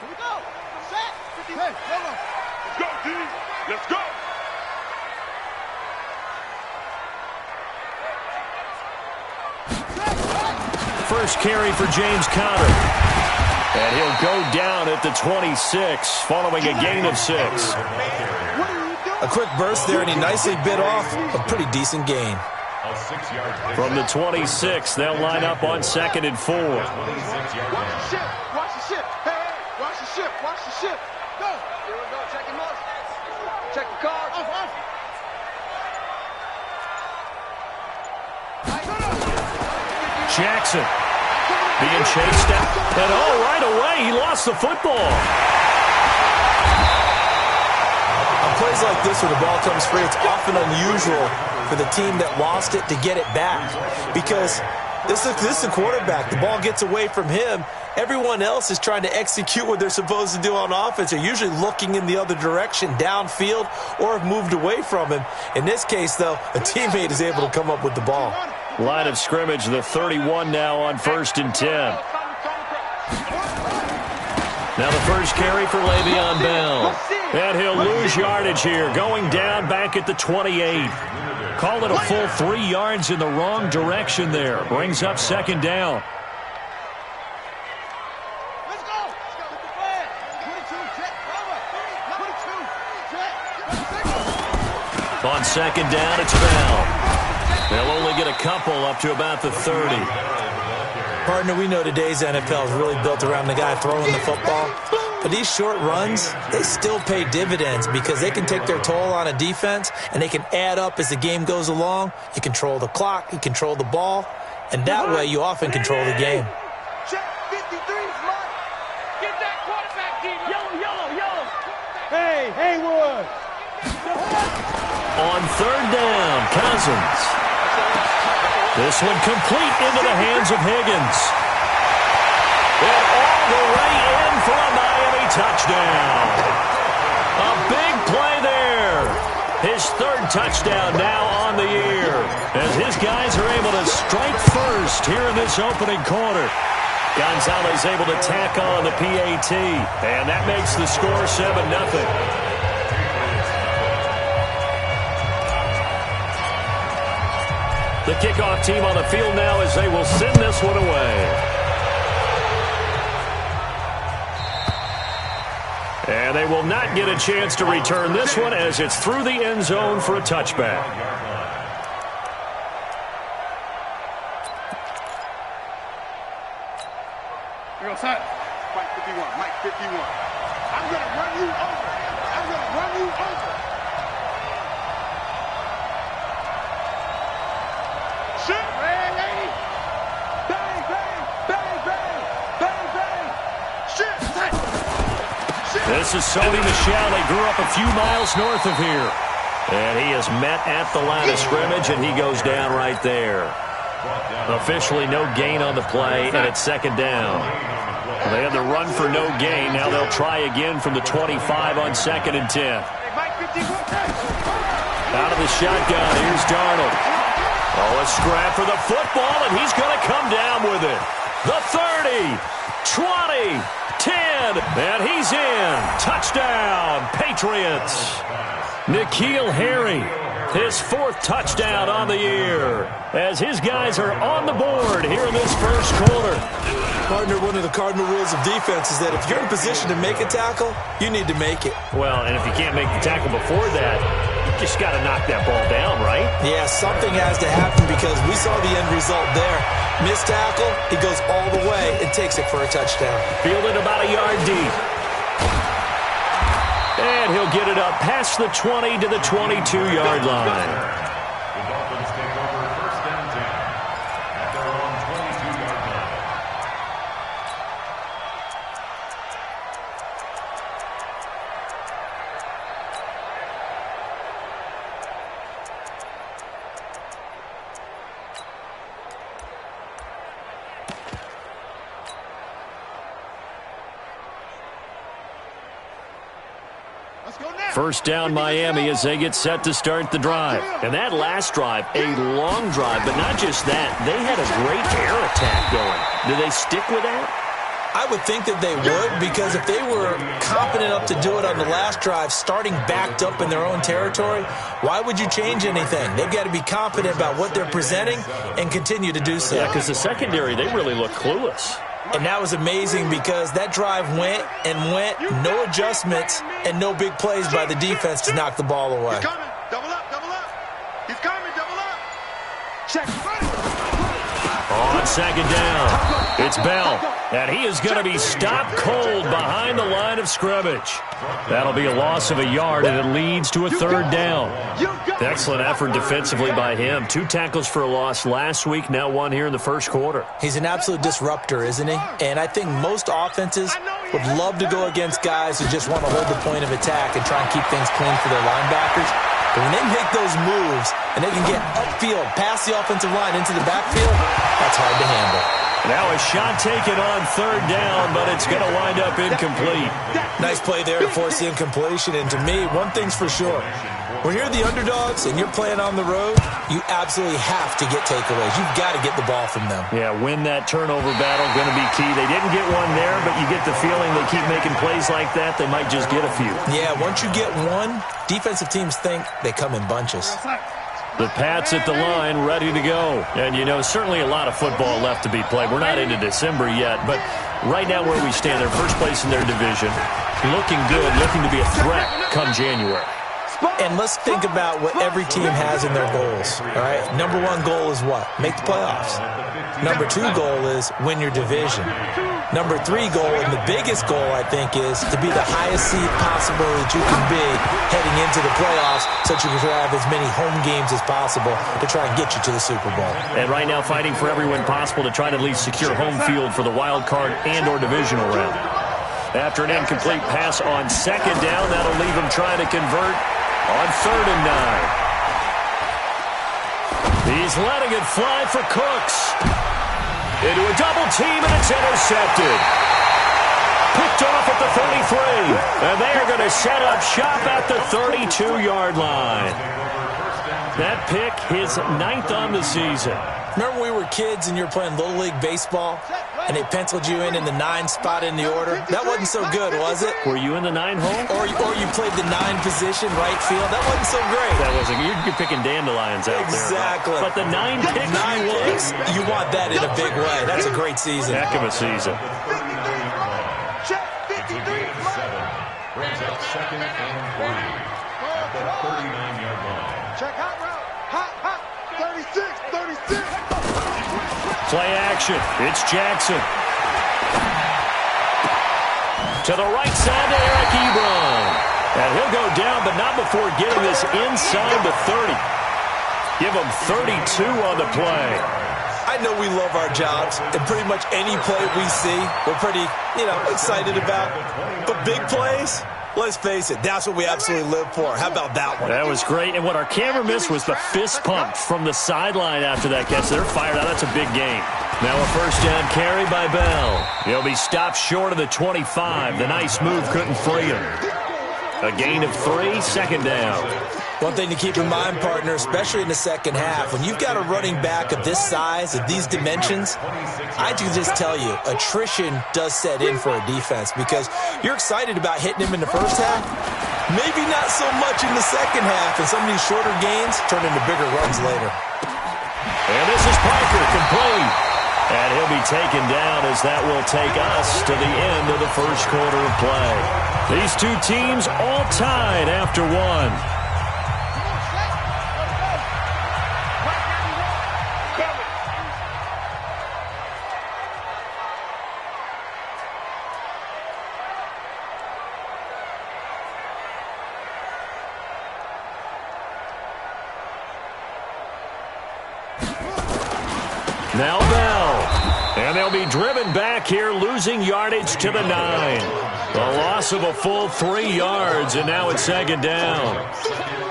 Here we go. Set. Hey, hold on. Let's go, D. Let's go. First carry for James Conner. And he'll go down at the 26, following a gain of 6. A quick burst there, and he nicely bit off a pretty decent gain. From the 26, they'll line up on 2nd and 4. Watch the ship. Watch the ship. Hey, watch the ship. Watch the ship. Go. Here we go. Check him up. Check the car. Off. Jackson being chased out. And right away, he lost the football. On plays like this where the ball comes free, it's often unusual for the team that lost it to get it back. Because this is the quarterback. The ball gets away from him. Everyone else is trying to execute what they're supposed to do on offense. They're usually looking in the other direction, downfield, or have moved away from him. In this case, though, a teammate is able to come up with the ball. Line of scrimmage, the 31 now on 1st and 10. Now the first carry for Le'Veon Bell. And he'll lose yardage here, going down back at the 28. Call it a full 3 yards in the wrong direction there. Brings up 2nd down. Let's go. Let's go. 22. On 2nd down, it's Bell. They'll only get a couple up to about the 30. Partner, we know today's NFL is really built around the guy throwing the football. But these short runs, they still pay dividends because they can take their toll on a defense and they can add up as the game goes along. You control the clock, you control the ball, and that way you often control the game. Check 53's mark. Get that quarterback, team. Yellow. Hey, Haywood. On 3rd down, Cousins. This one complete into the hands of Higgins. And all the way in for a Miami touchdown. A big play there. His 3rd touchdown now on the year, as his guys are able to strike first here in this opening quarter. Gonzalez able to tack on the PAT, and that makes the score 7-0. The kickoff team on the field now as they will send this one away. And they will not get a chance to return this one as it's through the end zone for a touchback. Here goes Hut. Mike 51. I'm going to run you over. Shit, red lady. Bang. Shit. This is Sony Michel. They grew up a few miles north of here. And he is met at the line of scrimmage, and he goes down right there. Officially no gain on the play, and it's 2nd down. They had the run for no gain. Now they'll try again from the 25 on 2nd and 10. Out of the shotgun, here's Darnold. Oh, a scrap for the football, and he's going to come down with it. The 30, 20, 10, and he's in. Touchdown, Patriots. N'Keal Harry, his 4th touchdown on the year, as his guys are on the board here in this first quarter. Partner, one of the cardinal rules of defense is that if you're in position to make a tackle, you need to make it. Well, and if you can't make the tackle before that, you just got to knock that ball down, right? Yeah, something has to happen because we saw the end result there. Missed tackle, he goes all the way and takes it for a touchdown. Fielded about a yard deep. And he'll get it up past the 20 to the 22-yard line. First down Miami as they get set to start the drive. And that last drive, a long drive, but not just that. They had a great air attack going. Do they stick with that? I would think that they would, because if they were confident enough to do it on the last drive, starting backed up in their own territory, why would you change anything? They've got to be confident about what they're presenting and continue to do so. Yeah, because the secondary, they really look clueless. And that was amazing because that drive went and went, no adjustments and no big plays by the defense to knock the ball away. He's coming. Double up, double up. He's coming, double up. Check. On second down, it's Bell, and he is going to be stopped cold behind the line of scrimmage. That'll be a loss of a yard, and it leads to a third down. Excellent effort defensively by him. 2 tackles for a loss last week, now 1 here in the first quarter. He's an absolute disruptor, isn't he? And I think most offenses would love to go against guys who just want to hold the point of attack and try and keep things clean for their linebackers. But when they make those moves and they can get upfield, past the offensive line into the backfield, that's hard to handle. Now a shot taken on third down, but it's going to wind up incomplete. Nice play there to force the incompletion. And to me, one thing's for sure. When you're the underdogs and you're playing on the road, you absolutely have to get takeaways. You've got to get the ball from them. Yeah, win that turnover battle, going to be key. They didn't get one there, but you get the feeling they keep making plays like that, they might just get a few. Yeah, once you get one, defensive teams think they come in bunches. The Pats at the line, ready to go. And, you know, certainly a lot of football left to be played. We're not into December yet, but right now where we stand, they're first place in their division, looking good, looking to be a threat come January. And let's think about what every team has in their goals, all right? Number 1 goal is what? Make the playoffs. Number 2 goal is win your division. Number 3 goal, and the biggest goal, I think, is to be the highest seed possible that you can be heading into the playoffs so that you can have as many home games as possible to try and get you to the Super Bowl. And right now fighting for every win possible to try to at least secure home field for the wild card and or divisional round. After an incomplete pass on second down, that'll leave him trying to convert on 3rd and 9. He's letting it fly for Cooks. Into a double team, and it's intercepted. Picked off at the 33. And they are going to set up shop at the 32-yard line. That pick, his 9th on the season. Remember when we were kids and you were playing Little League Baseball and they penciled you in the 9 spot in the order? That wasn't so good, was it? Were you in the 9 hole? Or you played the 9 position, right field? That wasn't so great. That wasn't. You're picking dandelions out exactly. there. But the 9 picks, 9 picks, you want that in a big way. That's a great season. Heck of a season. Check 53. Brings up 2nd and 3 at the 39-yard line. Check hot route. Hot. 36. Play action. It's Jackson. To the right side to Eric Ebron. And he'll go down, but not before getting this inside the 30. Give him 32 on the play. I know we love our jobs, and pretty much any play we see, we're pretty, excited about. But big plays, let's face it, that's what we absolutely live for. How about that one? That was great. And what our camera missed was the fist pump from the sideline after that catch. They're fired out. That's a big game. Now a first down carry by Bell. He'll be stopped short of the 25. The nice move couldn't free him. A gain of 3, 2nd down. One thing to keep in mind, partner, especially in the second half, when you've got a running back of this size, of these dimensions, I can just tell you, attrition does set in for a defense because you're excited about hitting him in the first half, maybe not so much in the second half, and some of these shorter gains turn into bigger runs later. And this is Parker, complete. And he'll be taken down as that will take us to the end of the first quarter of play. These two teams all tied after 1. Now Bell. And they'll be driven back here, losing yardage to the 9. A loss of a full 3 yards, and now it's 2nd down.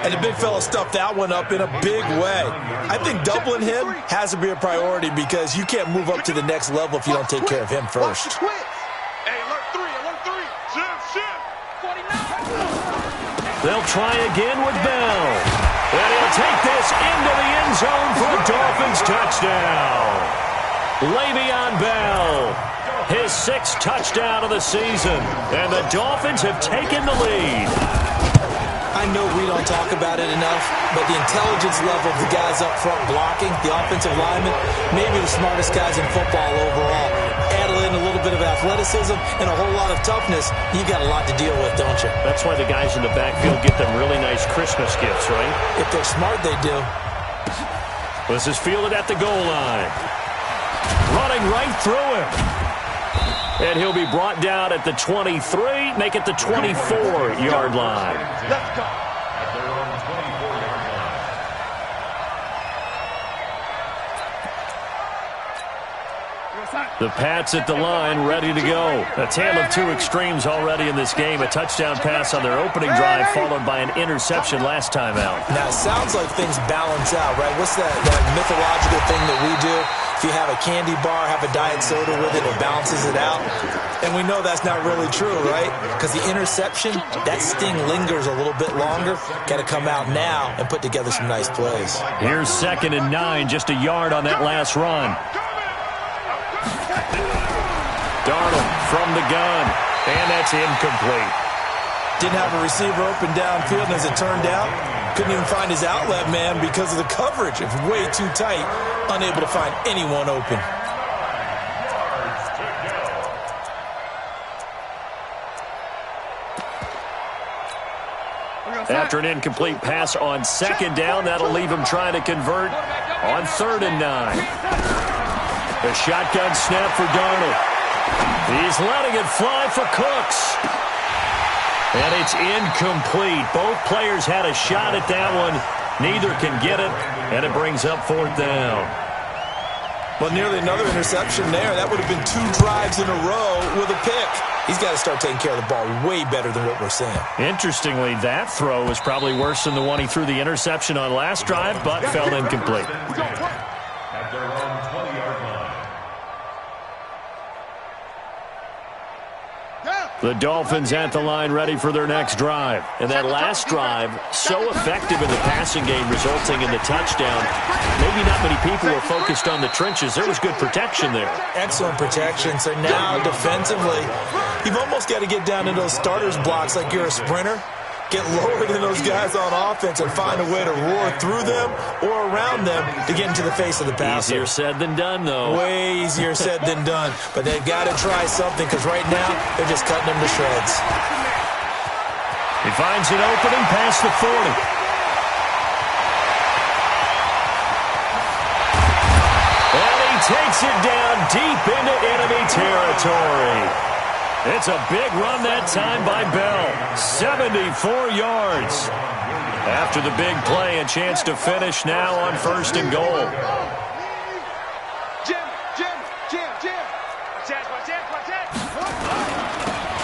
And the big fella stuffed that one up in a big way. I think doubling him has to be a priority because you can't move up to the next level if you don't take care of him first. Hey, alert 3. Shift. 49. They'll try again with Bell. And he'll take this into the end zone for a Dolphins touchdown. Le'Veon Bell his 6th touchdown of the season. And the Dolphins have taken the lead. I know we don't talk about it enough, but the intelligence level of the guys up front blocking, the offensive linemen, maybe the smartest guys in football overall. Add in a little bit of athleticism and a whole lot of toughness, you got a lot to deal with, don't you? That's why the guys in the backfield get them really nice Christmas gifts, right? If they're smart, they do. This is fielded at the goal line. Running right through him. And he'll be brought down at the 23, make it the 24-yard line. Let's go. At their own 24-yard line. The Pats at the line, ready to go. A tale of two extremes already in this game. A touchdown pass on their opening drive, followed by an interception last time out. Now, it sounds like things balance out, right? What's that mythological thing that we do? If you have a candy bar, have a diet soda with it, it balances it out. And we know that's not really true, right? Because the interception, that sting lingers a little bit longer. Got to come out now and put together some nice plays. Here's 2nd and 9, just a yard on that last run. Darnold from the gun, and that's incomplete. Didn't have a receiver open downfield, and as it turned out, couldn't even find his outlet man because of the coverage. It was way too tight, unable to find anyone open. After an incomplete pass on 2nd down, that'll leave him trying to convert on 3rd and 9. A shotgun snap for Darnold. He's letting it fly for Cooks. And it's incomplete. Both players had a shot at that one. Neither can get it, and it brings up 4th down. Well, nearly another interception there. That would have been 2 drives in a row with a pick. He's got to start taking care of the ball way better than what we're seeing. Interestingly, that throw was probably worse than the one he threw the interception on last drive, but fell incomplete. At their own 20-yard line. The Dolphins at the line ready for their next drive. And that last drive, so effective in the passing game, resulting in the touchdown. Maybe not many people were focused on the trenches. There was good protection there. Excellent protection. So now defensively, you've almost got to get down in those starters blocks like you're a sprinter. Get lower than those guys on offense and find a way to roar through them or around them to get into the face of the passer. Easier said than done, though. Way easier said than done. But they've got to try something because right now they're just cutting them to shreds. He finds an opening past the 40. And he takes it down deep into enemy territory. It's a big run that time by Bell. 74 yards. After the big play, a chance to finish now on 1st and goal.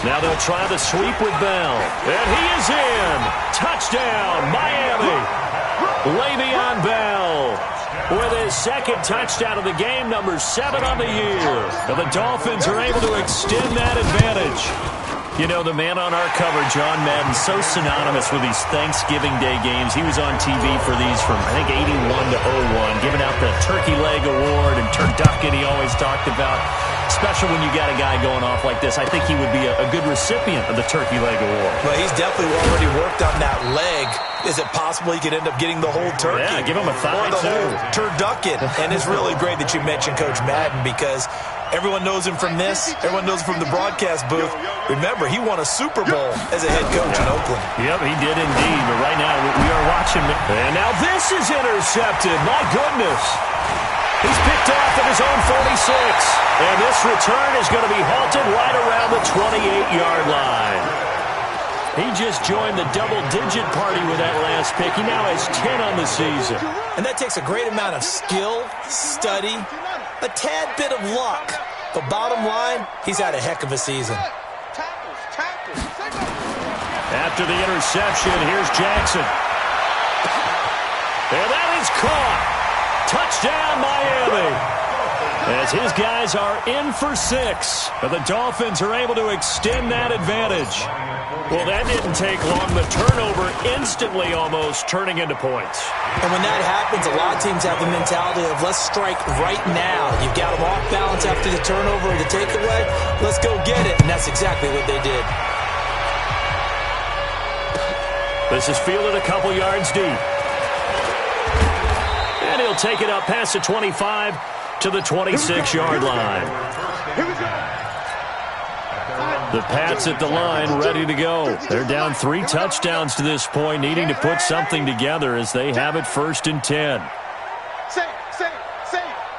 Now they'll try the sweep with Bell. And he is in. Touchdown, Miami. Le'Veon Bell with his 2nd touchdown of the game, number 7 on the year. And the Dolphins are able to extend that advantage. You know, the man on our cover, John Madden, so synonymous with these Thanksgiving Day games. He was on TV for these from, I think, 81 to 01, giving out the Turkey Leg Award and turducken he always talked about. Special when you got a guy going off like this. I think he would be a good recipient of the Turkey Leg Award. Well, he's definitely already worked on that leg. Is it possible he could end up getting the whole turkey? Yeah, give him a thigh, or the too. whole turducken. And it's really great that you mentioned Coach Madden because everyone knows him from this. Everyone knows him from the broadcast booth. Remember, he won a Super Bowl as a head coach in Oakland. Yep, he did indeed. But right now, we are watching. And now this is intercepted. My goodness. He's picked off at his own 46. And this return is going to be halted right around the 28-yard line. He just joined the double-digit party with that last pick. He now has 10 on the season. And that takes a great amount of skill, study, a tad bit of luck. But bottom line, he's had a heck of a season. After the interception, here's Jackson. And that is caught. Touchdown, Miami. As his guys are in for 6. But the Dolphins are able to extend that advantage. Well, that didn't take long. The turnover instantly almost turning into points. And when that happens, a lot of teams have the mentality of let's strike right now. You've got them off balance after the turnover or the takeaway. Let's go get it. And that's exactly what they did. This is fielded a couple yards deep. And he'll take it up past the 25 to the 26-yard line. Here we go. The Pats at the line, ready to go. They're down 3 touchdowns to this point, needing to put something together as they have it 1st and 10. Say.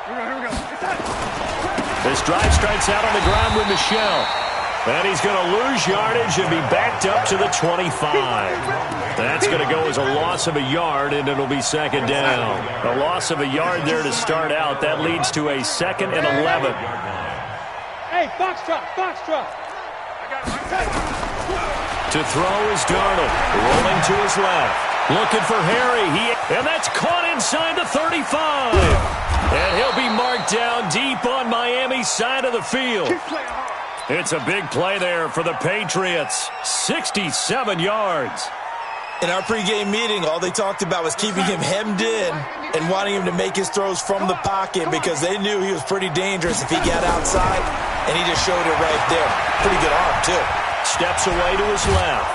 Here we go. This drive starts out on the ground with Michel. And he's going to lose yardage and be backed up to the 25. That's going to go as a loss of a yard, and it'll be 2nd down. A loss of a yard there to start out. That leads to a 2nd and 11. Hey, Foxtrot. To throw is Darnold, rolling to his left. Looking for Harry. And that's caught inside the 35. And he'll be marked down deep on Miami's side of the field. It's a big play there for the Patriots. 67 yards. In our pregame meeting, all they talked about was keeping him hemmed in and wanting him to make his throws from the pocket because they knew he was pretty dangerous if he got outside, and he just showed it right there. Pretty good arm, too. Steps away to his left.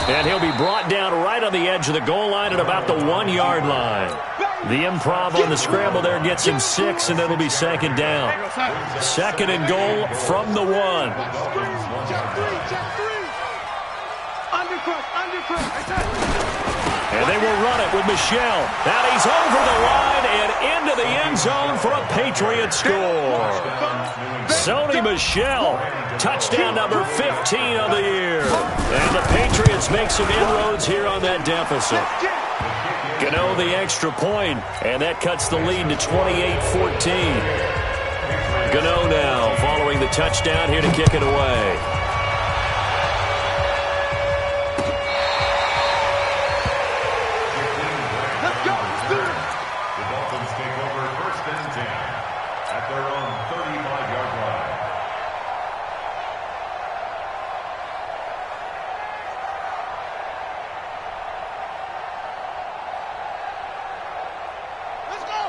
And he'll be brought down right on the edge of the goal line at about the 1-yard line. The improv on the scramble there gets him 6, and it'll be 2nd down. 2nd and goal from the 1. And they will run it with Michel. Now he's over the line and into the end zone for a Patriot score. Sony Michel, touchdown number 15 of the year. And the Patriots make some inroads here on that deficit. Gano the extra point, and that cuts the lead to 28-14. Gano now following the touchdown here to kick it away. The Dolphins take over 1st and 10 at their own 35-yard line.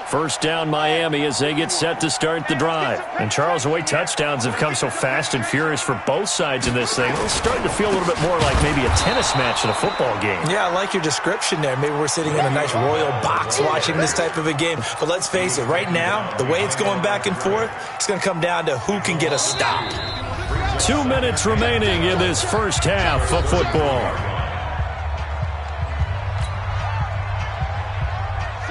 First down Miami as they get set to start the drive. And Charles, the way touchdowns have come so fast and furious for both sides in this thing, it's starting to feel a little bit more like maybe a tennis match in a football game. Yeah, I like your description there. Maybe we're sitting in a nice royal box watching this type of a game. But let's face it, right now, the way it's going back and forth, it's going to come down to who can get a stop. 2 minutes remaining in this first half of football.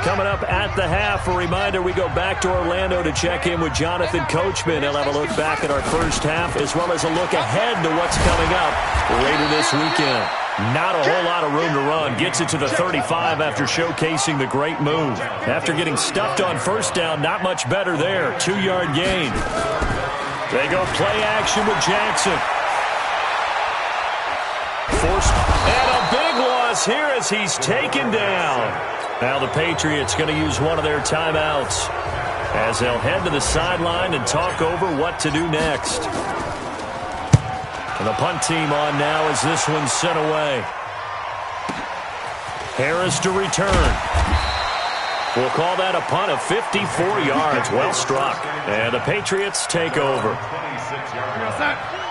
Coming up at the half, a reminder, we go back to Orlando to check in with Jonathan Coachman. He'll have a look back at our first half as well as a look ahead to what's coming up later this weekend. Not a whole lot of room to run. Gets it to the 35 after showcasing the great move. After getting stuffed on first down, not much better there. 2-yard gain. They go play action with Jackson. Forced, and a big loss here as he's taken down. Now the Patriots going to use one of their timeouts as they'll head to the sideline and talk over what to do next. And the punt team on now as this one's sent away. Harris to return. We'll call that a punt of 54 yards. Well struck. And the Patriots take over.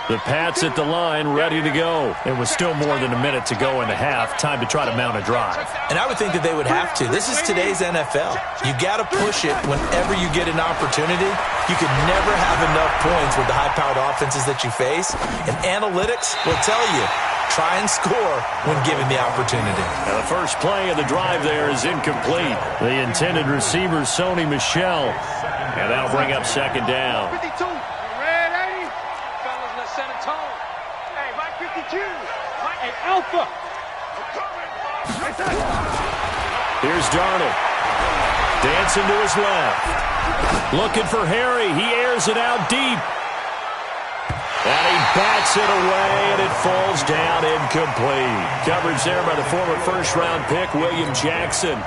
The Pats at the line, ready to go. It was still more than a minute to go in the half. Time to try to mount a drive. And I would think that they would have to. This is today's NFL. You got to push it whenever you get an opportunity. You could never have enough points with the high-powered offenses that you face. And analytics will tell you, try and score when given the opportunity. Now the first play of the drive there is incomplete. The intended receiver, Sony Michel. And that'll bring up 2nd down. 52. Hey, Alpha. Here's Darnold. Dancing to his left. Looking for Harry. He airs it out deep. And he bats it away, and it falls down incomplete. Coverage there by the former first-round pick, William Jackson.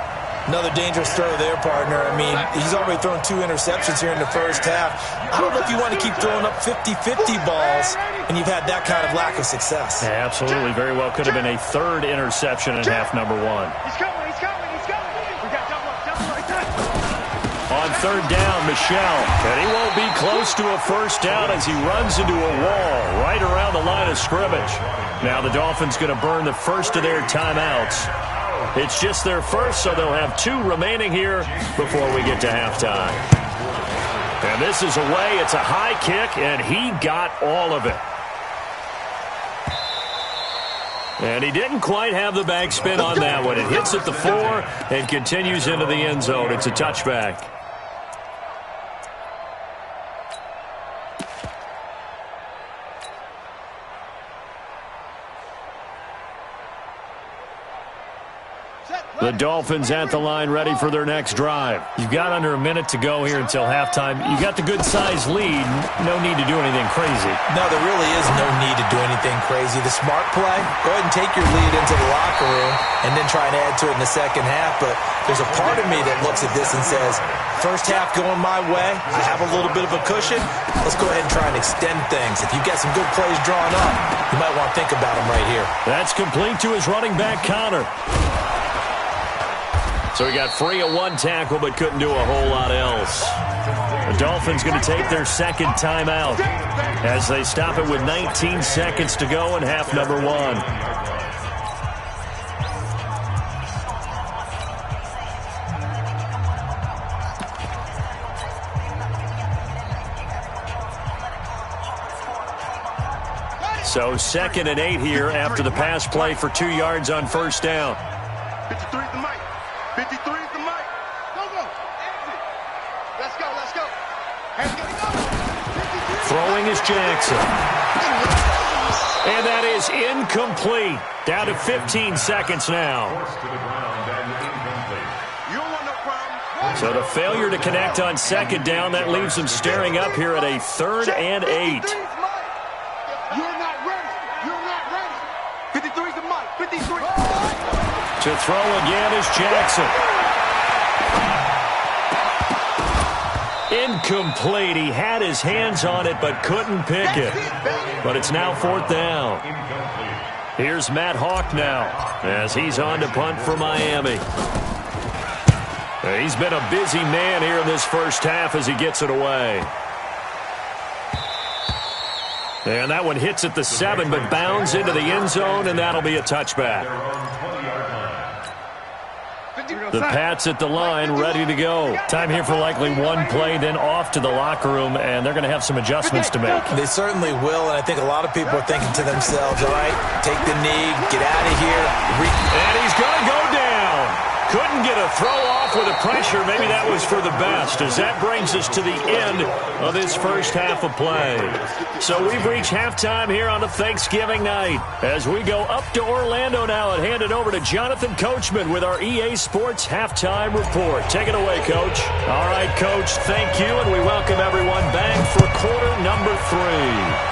Another dangerous throw there, partner. I mean, he's already thrown 2 interceptions here in the first half. I don't know if you want to keep throwing up 50-50 balls and you've had that kind of lack of success. Yeah, absolutely. Very well could have been a 3rd interception in half number 1. He's coming. We got double right there. On 3rd down, Michel. And he won't be close to a first down as he runs into a wall right around the line of scrimmage. Now the Dolphins going to burn the first of their timeouts. It's just their first, so they'll have 2 remaining here before we get to halftime. And this is away. It's a high kick, and he got all of it. And he didn't quite have the backspin on that one. It hits at the 4 and continues into the end zone. It's a touchback. The Dolphins at the line ready for their next drive. You've got under a minute to go here until halftime. You've got the good-sized lead. No need to do anything crazy. No, there really is no need to do anything crazy. The smart play, go ahead and take your lead into the locker room and then try and add to it in the second half. But there's a part of me that looks at this and says, first half going my way, I have a little bit of a cushion. Let's go ahead and try and extend things. If you've got some good plays drawn up, you might want to think about them right here. That's complete to his running back, Connor. So he got free of 1 tackle but couldn't do a whole lot else. The Dolphins going to take their 2nd timeout as they stop it with 19 seconds to go in half number 1. So 2nd and 8 here after the pass play for 2 yards on first down. 53 is the mic. 53 is the mic. Go. Let's go. Throwing is Jackson. And that is incomplete. Down to 15 seconds now. So the failure to connect on 2nd down, that leaves them staring up here at a 3rd and 8. You're not ready. 53 is the mic. 53. To throw again is Jackson. Incomplete. He had his hands on it but couldn't pick it. But it's now 4th down. Here's Matt Hawk now as he's on to punt for Miami. He's been a busy man here in this first half as he gets it away. And that one hits at the 7 but bounds into the end zone, and that'll be a touchback. The Pats at the line, ready to go. Time here for likely 1 play, then off to the locker room, and they're going to have some adjustments to make. They certainly will, and I think a lot of people are thinking to themselves, all right, take the knee, get out of here. And he's going to go down. Couldn't get a throw off with the pressure. Maybe that was for the best, as that brings us to the end of this first half of play. So we've reached halftime here on a Thanksgiving night as we go up to Orlando now and hand it over to Jonathan Coachman with our EA Sports Halftime Report. Take it away, Coach. All right, Coach, thank you, and we welcome everyone back for quarter number 3.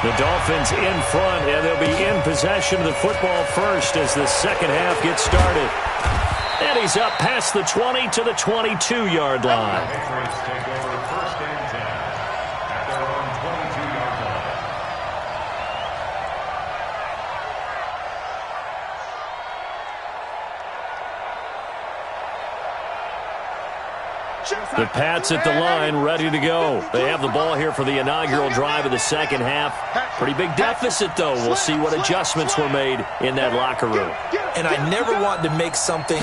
The Dolphins in front, and they'll be in possession of the football first as the second half gets started. And he's up past the 20 to the 22-yard line. The Pats at the line, ready to go. They have the ball here for the inaugural drive of the second half. Pretty big deficit, though. We'll see what adjustments were made in that locker room. And I never want to make something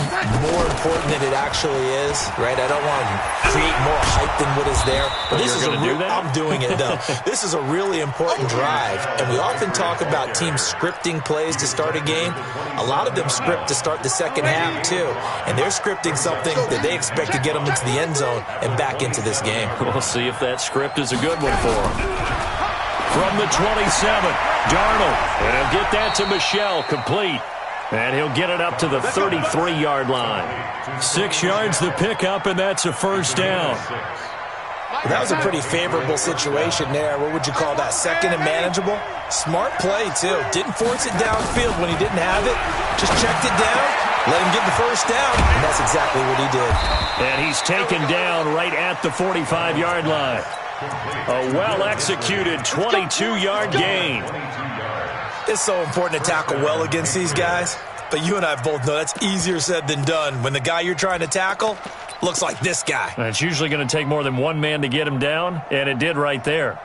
more important than it actually is, right? I don't want to create more hype than what is there. But this is I'm doing it, though. This is a really important drive. And we often talk about teams scripting plays to start a game. A lot of them script to start the second half, too. And they're scripting something that they expect to get them into the end zone and back into this game. We'll see if that script is a good one for them. From the 27, Darnold. And he'll get that to Michel, complete. And he'll get it up to the 33-yard line. 6 yards the pickup, and that's a first down. Well, that was a pretty favorable situation there. What would you call that? Second and manageable? Smart play, too. Didn't force it downfield when he didn't have it. Just checked it down Let him get the first down, and that's exactly what he did. And he's taken down right at the 45-yard line. A well-executed 22-yard gain. It's so important to tackle well against these guys, but you and I both know that's easier said than done when the guy you're trying to tackle looks like this guy. It's usually going to take more than one man to get him down, and it did right there.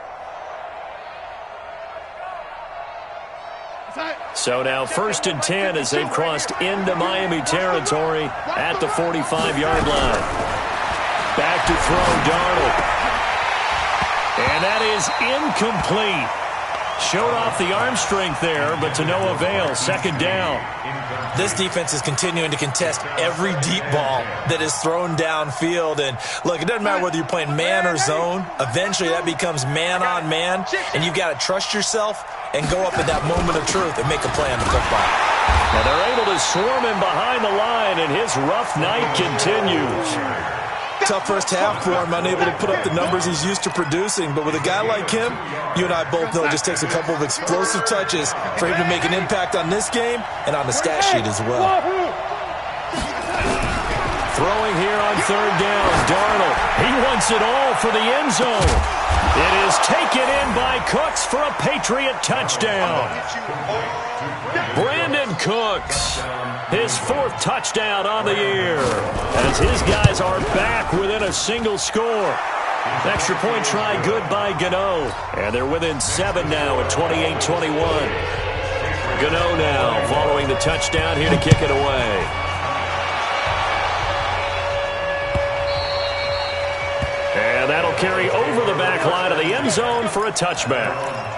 So now 1st and 10 as they've crossed into Miami territory at the 45-yard line. Back to throw, Darnold. And that is incomplete. Showed off the arm strength there, but to no avail. 2nd down. This defense is continuing to contest every deep ball that is thrown downfield. And look, it doesn't matter whether you're playing man or zone. Eventually that becomes man on man, and you've got to trust yourself and go up at that moment of truth and make a play on the football. And they're able to swarm him behind the line, and his rough night continues. Tough first half for him, unable to put up the numbers he's used to producing. But with a guy like him, you and I both know it just takes a couple of explosive touches for him to make an impact on this game and on the stat sheet as well. Throwing here on 3rd down, Darnold. He wants it all for the end zone. It is taken in by Cooks for a Patriot touchdown. Brandon Cooks, his 4th touchdown on the year, as his guys are back within a single score. Extra point try good by Gano, and they're within 7 now at 28-21. Gano now following the touchdown here to kick it away. And that'll carry over the back line of the end zone for a touchback.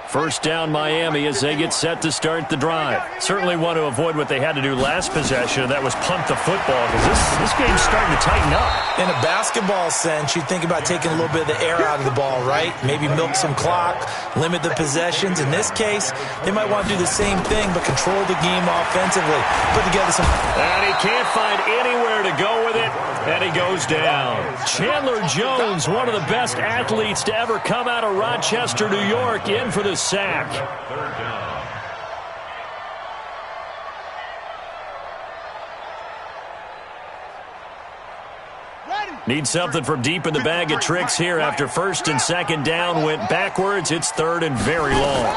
First down Miami as they get set to start the drive. Certainly want to avoid what they had to do last possession, and that was punt the football, because this game's starting to tighten up. In a basketball sense, you think about taking a little bit of the air out of the ball, right? Maybe milk some clock, limit the possessions. In this case, they might want to do the same thing, but control the game offensively. Put together some... And he can't find anywhere to go with it, and he goes down. Chandler Jones, one of the best athletes to ever come out of Rochester, New York, in for the sack. 3rd down. Need something from deep in the bag of tricks here after 1st and 2nd down went backwards. It's 3rd and very long.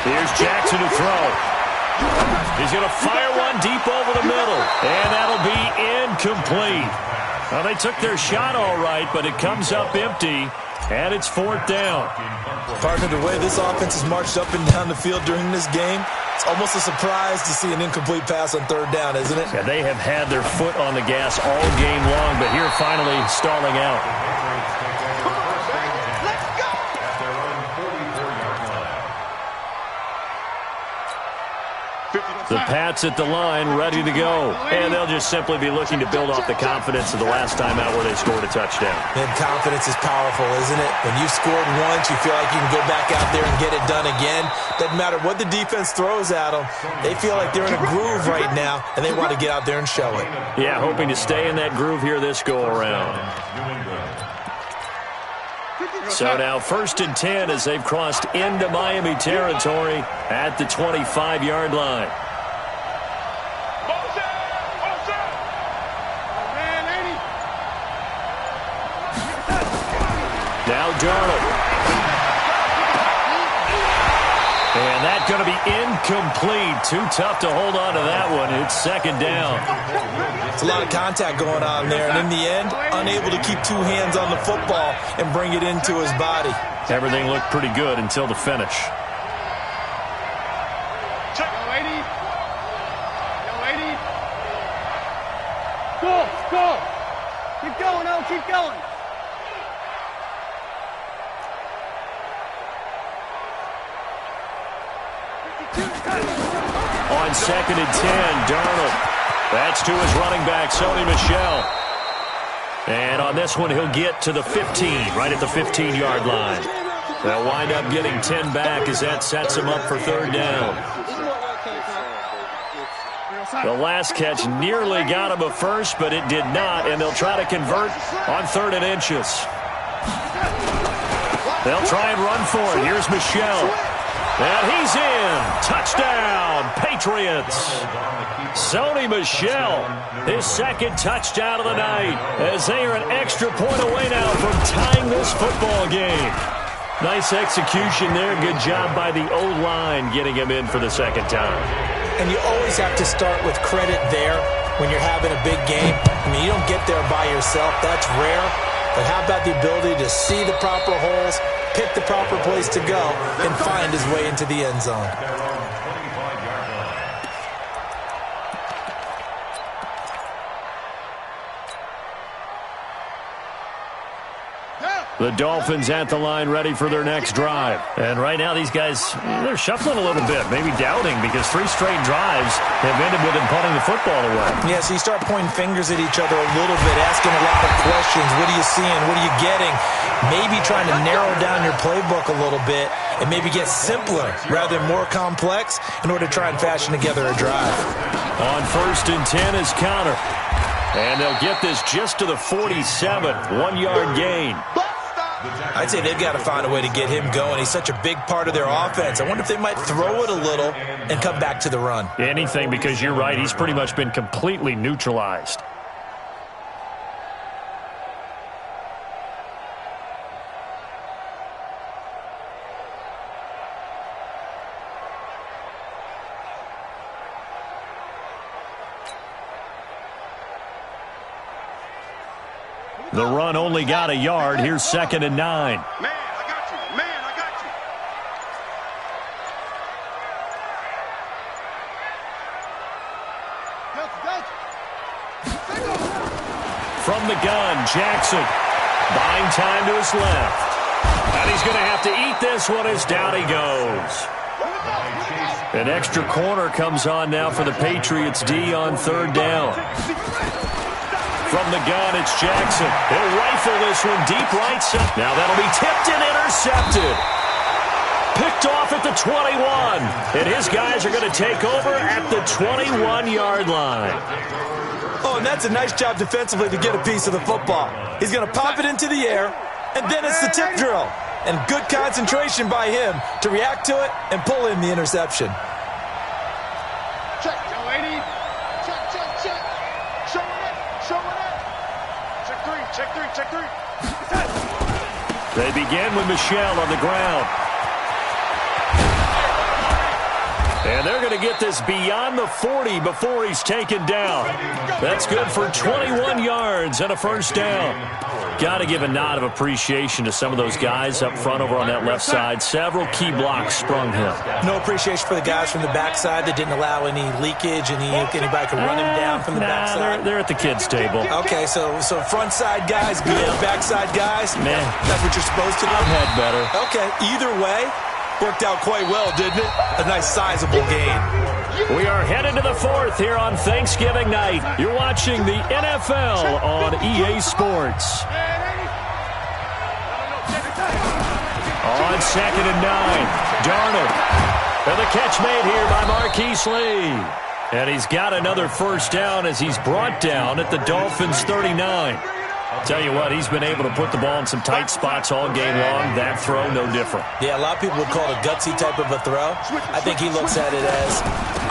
Here's Jackson to throw. He's going to fire one deep over the middle, and that'll be incomplete. Well, they took their shot all right, but it comes up empty, and it's 4th down. Partner, the way this offense has marched up and down the field during this game, it's almost a surprise to see an incomplete pass on 3rd down, isn't it? Yeah, they have had their foot on the gas all game long, but here finally stalling out. The Pats at the line, ready to go. And they'll just simply be looking to build off the confidence of the last time out where they scored a touchdown. And confidence is powerful, isn't it? When you've scored once, you feel like you can go back out there and get it done again. Doesn't matter what the defense throws at them. They feel like they're in a groove right now, and they want to get out there and show it. Yeah, hoping to stay in that groove here this go-around. So now 1st and 10 as they've crossed into Miami territory at the 25-yard line. Now Darnold. And that's going to be incomplete. Too tough to hold on to that one. It's 2nd down. It's a lot of contact going on there, and in the end, unable to keep 2 hands on the football and bring it into his body. Everything looked pretty good until the finish. Go. Keep going, O. Keep going. On 2nd and 10, Darnold. That's to his running back, Sony Michel. And on this one, he'll get to the 15, right at the 15-yard line. They'll wind up getting 10 back as that sets him up for 3rd down. The last catch nearly got him a first, but it did not, and they'll try to convert on 3rd and inches. They'll try and run for it. Here's Michel. And he's in. Touchdown, Patriots. Sony Michel, his 2nd touchdown of the night, as they are an extra point away now from tying this football game. Nice execution there. Good job by the O-line getting him in for the 2nd time. And you always have to start with credit there when you're having a big game. I mean, you don't get there by yourself. That's rare. But how about the ability to see the proper holes, pick the proper place to go, and find his way into the end zone? The Dolphins at the line ready for their next drive. And right now these guys, they're shuffling a little bit, maybe doubting, because 3 straight drives have ended with them punting the football away. Yeah, so you start pointing fingers at each other a little bit, asking a lot of questions. What are you seeing? What are you getting? Maybe trying to narrow down your playbook a little bit and maybe get simpler rather than more complex in order to try and fashion together a drive. On 1st and 10 is Connor. And they'll get this just to the 47, 1-yard gain. I'd say they've got to find a way to get him going. He's such a big part of their offense. I wonder if they might throw it a little and come back to the run. Anything, because you're right. He's pretty much been completely neutralized. The run only got a yard. Here's 2nd and 9. Man, I got you. Man, I got you. From the gun, Jackson. Buying time to his left. And he's going to have to eat this one as down he goes. An extra corner comes on now for the Patriots D on 3rd down. From the gun, it's Jackson. He'll rifle this one deep right side. Now that'll be tipped and intercepted. Picked off at the 21. And his guys are going to take over at the 21-yard line. Oh, and that's a nice job defensively to get a piece of the football. He's going to pop it into the air, and then it's the tip drill. And good concentration by him to react to it and pull in the interception. Check, young lady. Check, check, check. Show it up. Show it up. Check 3, check 3, check 3. They begin with Michel on the ground. And they're going to get this beyond the 40 before he's taken down. That's good for 21 yards and a 1st down. Got to give a nod of appreciation to some of those guys up front over on that left side. Several key blocks sprung him. No appreciation for the guys from the backside that didn't allow any leakage, anybody could run him down from the backside. They're at the kids' table. Okay, so front side guys good, backside guys, man, that's what you're supposed to do. I've had better. Okay, either way, worked out quite well, didn't it? A nice sizable gain. We are headed to the 4th here on Thanksgiving night. You're watching the NFL on EA Sports. On 2nd and 9, Darnold. And the catch made here by Marquise Lee. And he's got another 1st down as he's brought down at the Dolphins' 39. Tell you what, he's been able to put the ball in some tight spots all game long. That throw, no different. Yeah, a lot of people would call it a gutsy type of a throw. I think he looks at it as,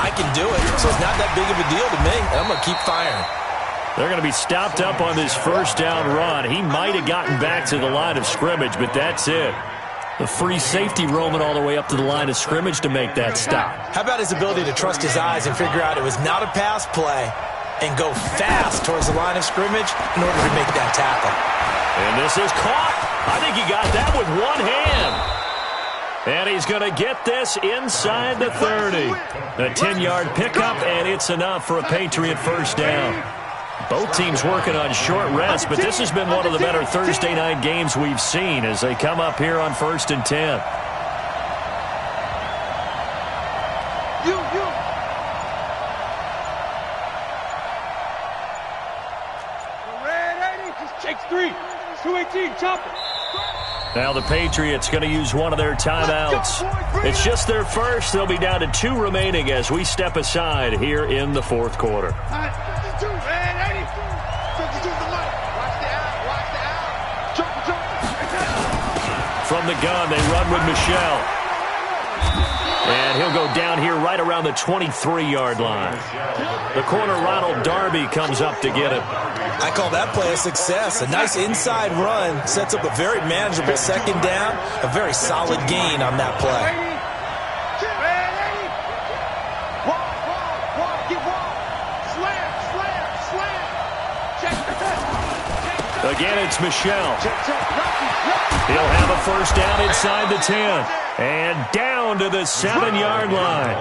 I can do it, so it's not that big of a deal to me, and I'm going to keep firing. They're going to be stopped up on this 1st down run. He might have gotten back to the line of scrimmage, but that's it. The free safety roaming all the way up to the line of scrimmage to make that stop. How about his ability to trust his eyes and figure out it was not a pass play and go fast towards the line of scrimmage in order to make that tackle. And this is caught. I think he got that with one hand. And he's going to get this inside the 30. A 10-yard pickup, and it's enough for a Patriot 1st down. Both teams working on short rest, but this has been one of the better Thursday night games we've seen as they come up here on 1st and 10. Now the Patriots going to use one of their timeouts. It's just their first. They'll be down to 2 remaining as we step aside here in the fourth quarter. From the gun, they run with Michel. And he'll go down here right around the 23-yard line. The corner, Ronald Darby, comes up to get it. I call that play a success. A nice inside run sets up a very manageable second down, a very solid gain on that play. Again, it's Michel. He'll have a first down inside the 10. And down to the 7-yard line.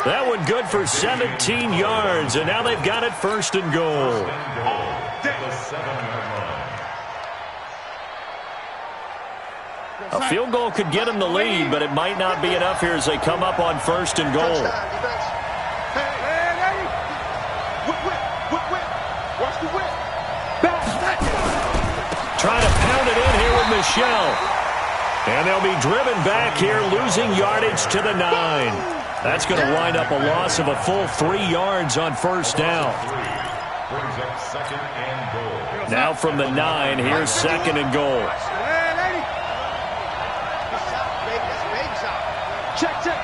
That one good for 17 yards, and now they've got it first and goal. A field goal could get them the lead, but it might not be enough here as they come up on first and goal. Trying to pound it in here with Michel. And they'll be driven back here, losing yardage to the 9. That's going to wind up a loss of a full 3 yards on first down. Now from the 9, here's second and goal. Check. Check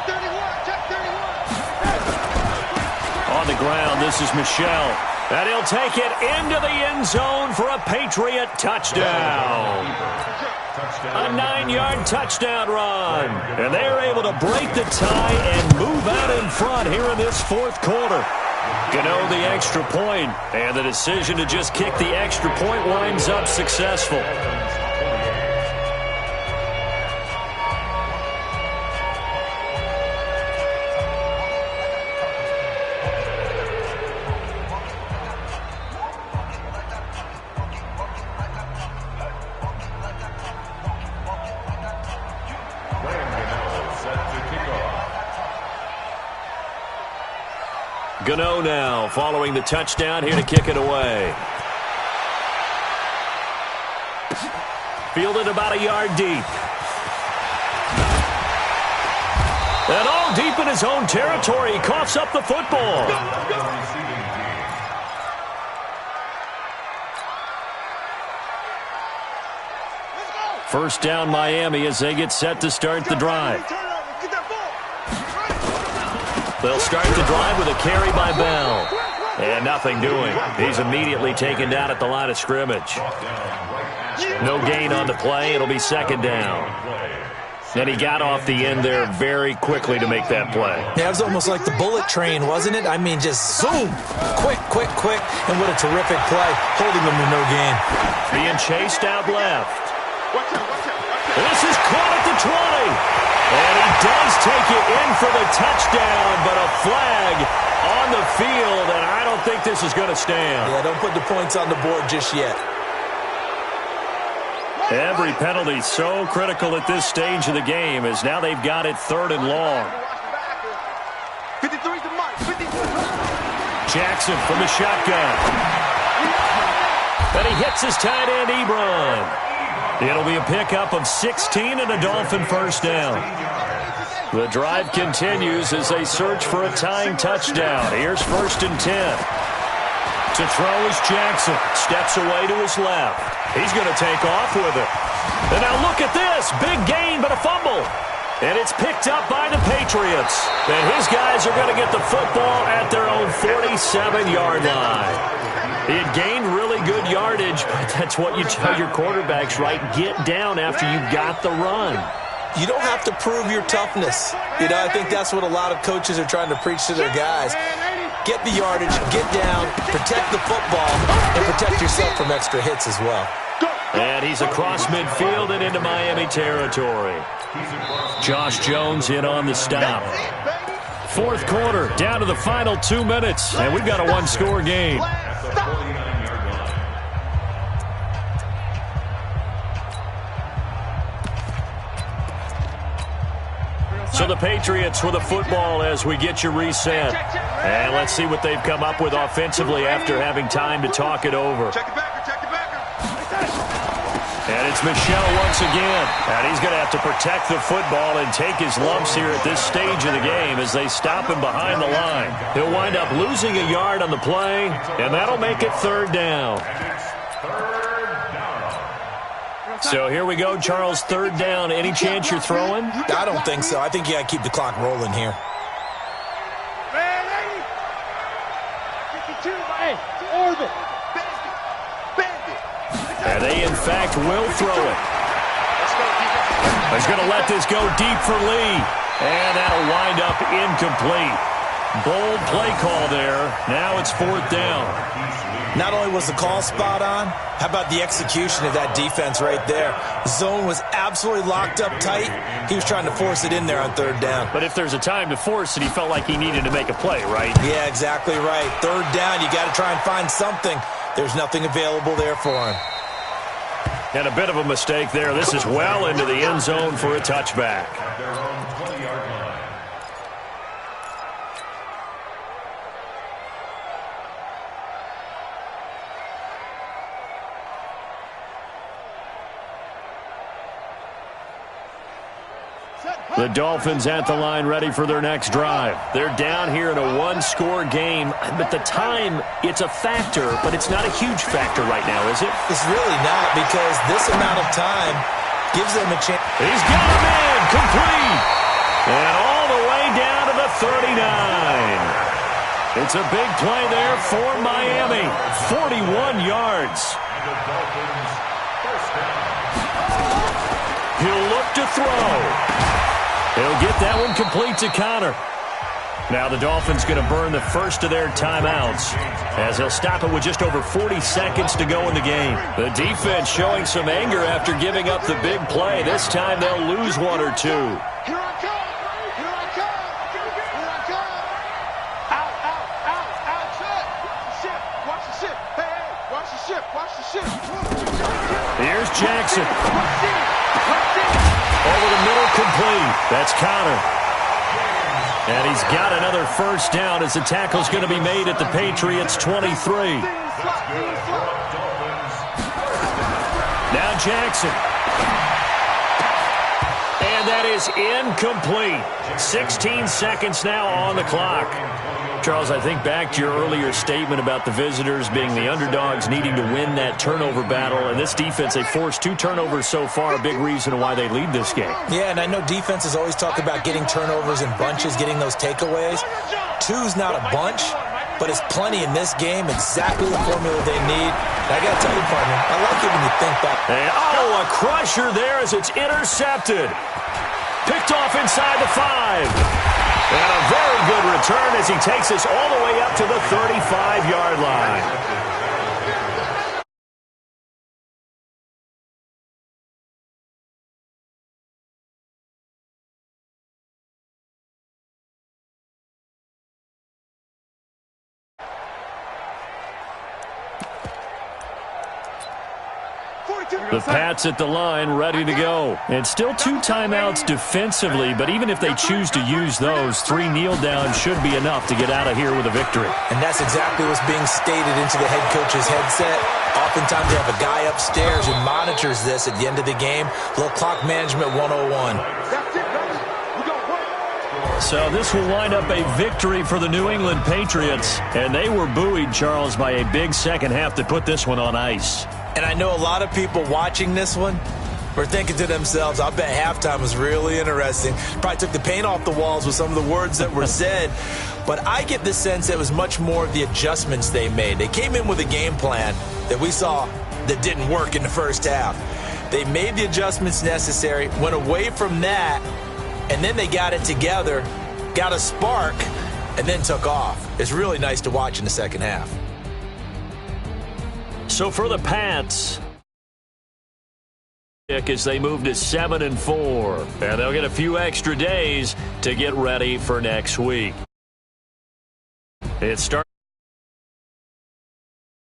31. Check 31. On the ground, this is Michel. And he'll take it into the end zone for a Patriot touchdown. A 9-yard touchdown run. And they're able to break the tie and move out in front here in this fourth quarter. Gano the extra point, and the decision to just kick the extra point winds up successful. Gano now following the touchdown here to kick it away. Fielded about a yard deep. And all deep in his own territory. He coughs up the football. First down Miami as they get set to start the drive. They'll start the drive with a carry by Bell. And nothing doing. He's immediately taken down at the line of scrimmage. No gain on the play. It'll be second down. And he got off the end there very quickly to make that play. Yeah, it was almost like the bullet train, wasn't it? I mean, just zoom. Quick. And what a terrific play. Holding them to no gain. Being chased out left. This is caught at the 20. And he does take it in for the touchdown, but a flag on the field, and I don't think this is going to stand. Yeah, don't put the points on the board just yet. Every penalty so critical at this stage of the game as now they've got it third and long. 53 to Mike. 53. Jackson from the shotgun. And he hits his tight end, Ebron. It'll be a pickup of 16 and a Dolphin first down. The drive continues as they search for a tying touchdown. Here's first and 10. To throw is Jackson. Steps away to his left. He's going to take off with it. And now look at this. Big gain, but a fumble. And it's picked up by the Patriots. And his guys are going to get the football at their own 47-yard line. He had gained really good yardage, but that's what you tell your quarterbacks, right? Get down after you got the run. You don't have to prove your toughness. You know, I think that's what a lot of coaches are trying to preach to their guys. Get the yardage, get down, protect the football, and protect yourself from extra hits as well. And he's across midfield and into Miami territory. Josh Jones in on the stop. Fourth quarter, down to the final 2 minutes, and we've got a one-score game. So the Patriots with a football as we get you reset. And let's see what they've come up with offensively after having time to talk it over. And it's Michel once again. And he's going to have to protect the football and take his lumps here at this stage of the game as they stop him behind the line. He'll wind up losing a yard on the play, and that'll make it third down. So here we go, Charles, third down. Any chance you're throwing? I don't think so. I think you got to keep the clock rolling here. And they, in fact, will throw it. He's going to let this go deep for Lee. And that'll wind up incomplete. Bold play call there. Now it's fourth down. Not only was the call spot on, how about the execution of that defense right there? Zone was absolutely locked up tight. He was trying to force it in there on third down. But if there's a time to force it, he felt like he needed to make a play, right? Yeah, exactly right. Third down, you got to try and find something. There's nothing available there for him. And a bit of a mistake there. This is well into the end zone for a touchback. The Dolphins at the line ready for their next drive. They're down here in a one-score game. But the time, it's a factor, but it's not a huge factor right now, is it? It's really not, because this amount of time gives them a chance. He's got him in, complete. And all the way down to the 39. It's a big play there for Miami. 41 yards. He'll look to throw. He'll get that one complete to Connor. Now the Dolphins going to burn the first of their timeouts as he'll stop it with just over 40 seconds to go in the game. The defense showing some anger after giving up the big play. This time they'll lose one or two. Here I come! Here I come! Here I come! Out, out, out, out, ship! Watch the ship! Hey, hey, watch the ship! Watch the ship! Here's Jackson. Over the middle, complete. That's Connor. And he's got another first down as the tackle's going to be made at the Patriots' 23. Now Jackson. And that is incomplete. 16 seconds now on the clock. Charles, I think back to your earlier statement about the visitors being the underdogs needing to win that turnover battle. And this defense, they forced 2 turnovers so far, a big reason why they lead this game. Yeah, and I know defenses always talk about getting turnovers in bunches, getting those takeaways. 2's not a bunch, but it's plenty in this game, exactly the formula they need. And I got to tell you, partner, I like it when you think back. And, a crusher there as it's intercepted. Picked off inside the 5. And a very good return as he takes us all the way up to the 35-yard line. The Pats at the line, ready to go. And still 2 timeouts defensively, but even if they choose to use those, 3 kneel downs should be enough to get out of here with a victory. And that's exactly what's being stated into the head coach's headset. Oftentimes they have a guy upstairs who monitors this at the end of the game. Little clock management 101. So this will wind up a victory for the New England Patriots. And they were buoyed, Charles, by a big second half that put this one on ice. And I know a lot of people watching this one were thinking to themselves, I bet halftime was really interesting. Probably took the paint off the walls with some of the words that were said. But I get the sense that it was much more of the adjustments they made. They came in with a game plan that we saw that didn't work in the first half. They made the adjustments necessary, went away from that, and then they got it together, got a spark, and then took off. It's really nice to watch in the second half. So for the Pats, as they move to 7-4, and they'll get a few extra days to get ready for next week. It starts.